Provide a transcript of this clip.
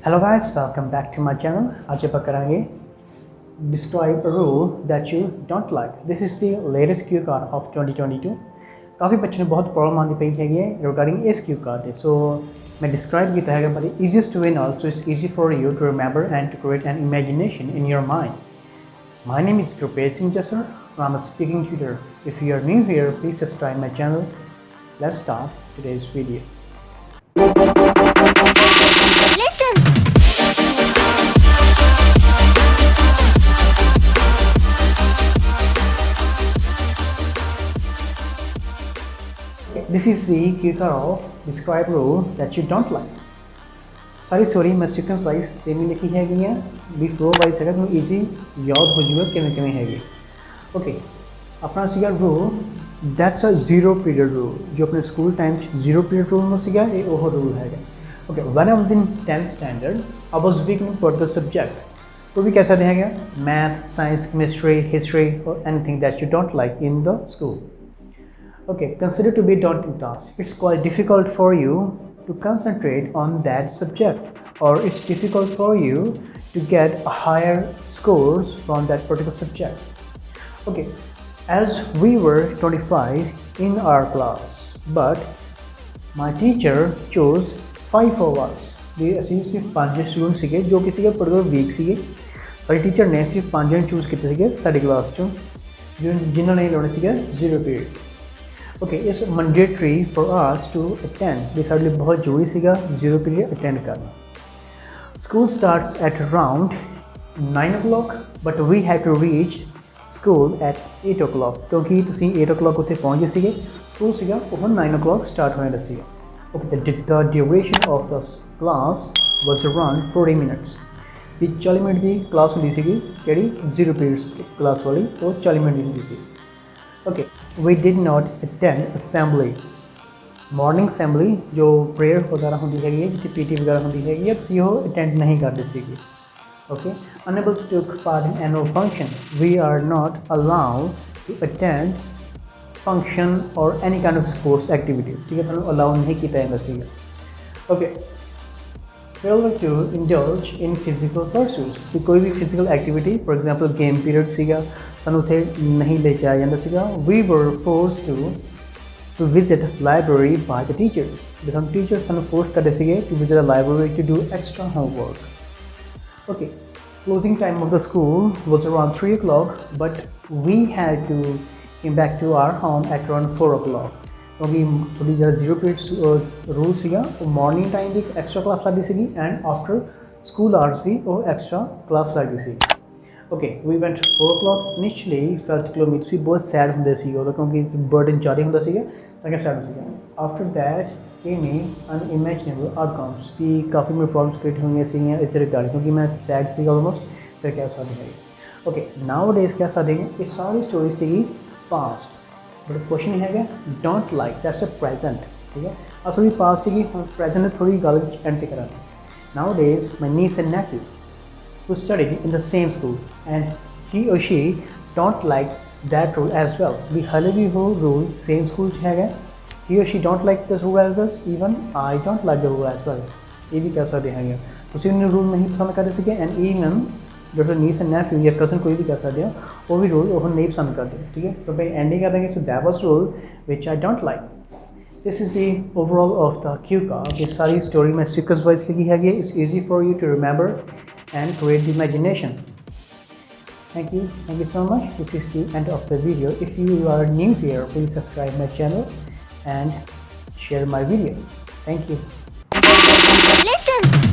Hello guys, welcome back to my channel. आज आप करेंगे describe a rule that you don't like. This is the latest cue card of 2022. काफ़ी बच्चों ने बहुत प्रॉब्लम आनी पई है regarding इस cue card. So मैं describe किया है but the easiest way now, so it's easy for you to remember and to create an imagination in your mind. My name is Gurbhej Jassar. I'm a speaking tutor. If you are new here, please subscribe my channel. Let's start today's video. This is the cue card of describe rule that you don't like. सारी story मैं sequence wise same ही लिखी है भी flow wise है तो easy याद हो जाएगा किमें है ओके अपना सीखा rule that's a zero period rule जो अपने school time zero period rule में सीखा ये वो रूल है okay when I was in 10th standard I was weak in for the subject तो भी कैसा रहेगा मैथ साइंस केमिस्ट्री हिस्ट्री और anything that you don't like in the school okay consider to be daunting task. It's quite difficult for you to concentrate on that subject or it's difficult for you to get higher scores from that particular subject. Okay, as we were 25 in our class but my teacher chose 5 of us. ਅਸੀਂ ਸਿਰਫ 5 student ਸੀਗੇ ਜੋ ਕਿਸੇ ਦਾ particular week ਸੀਗੇ ਪਰ teacher ਨੇ ਸਿਰਫ 5 ਜਣ ਚੂਜ਼ ਕੀਤੇ ਸੀਗੇ ਸਾਡੀ ਕਲਾਸ ਚੋਂ ਜਿਨ੍ਹਾਂ ਨੇ ਲਾਉਣੇ ਸੀਗੇ 0 period okay it's mandatory for us to attend this hardly बहुत जरूरी सीगा 0 period attend करना. School starts at around 9 o'clock but we had to reach school at 8 o'clock क्योंकि तुसी 8 o'clock उत्थे पहुंच गए सीगे स्कूल सीगा वो 9 o'clock start होने लगा सीगा okay the duration of the class was around 40 minutes भी 40 मिनट की क्लास होंदी सीगी केड़ी 0 पीरियड क्लास वाली वो 40 मिनट की होंदी सी okay we did not attend assembly morning assembly जो prayer वगैरह होती है जिसकी PT वगैरह होती है ये वो attend नहीं करते सीगे okay unable to take part in annual function we are not allowed to attend function or any kind of sports activities ठीक है तो allow नहीं किया जाएगा सीगे okay failure to indulge in physical pursuits कि कोई भी physical activity for example game period सीगा ਸਾਨੂੰ ਉੱਥੇ ਨਹੀਂ ਲੈ ਜਾਇਆ ਜਾਂਦਾ ਸੀਗਾ we were forced to visit library by the teachers because some teachers ਸਾਨੂੰ force ਕਰਦੇ ਸੀਗੇ to visit a library to do extra homework okay closing time of the school was around 3 o'clock but we had to came back to our home at around 4 o'clock क्योंकि थोड़ी ज़्यादा 0 period rule सीगा वो morning time ਦੀ extra class लगती ਸੀਗੀ and after school hours ਦੀ ਉਹ extra class लगती ਸੀ okay we went 4 o'clock initially felt kilometers ਸੀ ਬਹੁਤ ਸੈਡ ਹੁੰਦੇ ਸੀ ਉਹ ਕਿਉਂਕਿ ਬਰਡਨ ਜ਼ਿਆਦਾ ਹੁੰਦਾ ਸੀਗਾ ਤਾਂ ਕਿ ਸੈਡ ਸੀਗਾ after that came unimaginable outcomes ਵੀ ਕਾਫੀ ਮੇਰੇ ਪ੍ਰੋਬਲਮਸ ਕ੍ਰੀਏਟ ਹੋਈਆਂ ਸੀਗੀਆਂ ਇਸ ਰਿਗਾਰਡ ਕਿਉਂਕਿ ਮੈਂ ਸੈਡ ਸੀਗਾ ਆਲਮੋਸਟ ਫਿਰ ਕਹਿ ਸਕਦੇ ਹਾਂ okay nowadays ਕਹਿ ਸਕਦੇ ਹਾਂ ਇਹ ਸਾਰੀ ਸਟੋਰੀ ਸੀਗੀ past but question ਹੈਗਾ don't like that's a present ਠੀਕ ਹੈ ਅਸਲੀ past ਸੀਗੀ ਹੁਣ present ਨੇ ਥੋੜੀ ਗੱਲ ਐਂਡ ਤੇ ਕਰਾਂਗੇ nowadays my niece and nephew who studied in the same school and he or she don't like that rule as well we hale bhi ho rule same school ch hai he or she don't like this rule as well even I don't like the rule as well ye bhi keh sakte hain tusi ne rule nahi pasand karte sige and even जो niece and nephew या cousin कोई भी कह सकते हो वो भी rule वो नहीं पसंद करते ठीक है तो भाई एंडिंग कर देंगे so that was rule which I don't like this is the overall of the cue card ये सारी स्टोरी में सीक्वेंस वाइज लिखी है it's easy for you to remember and create the imagination. Thank you so much. This is the end of the video. If you are new here, please subscribe my channel and share my video. Thank you. Listen.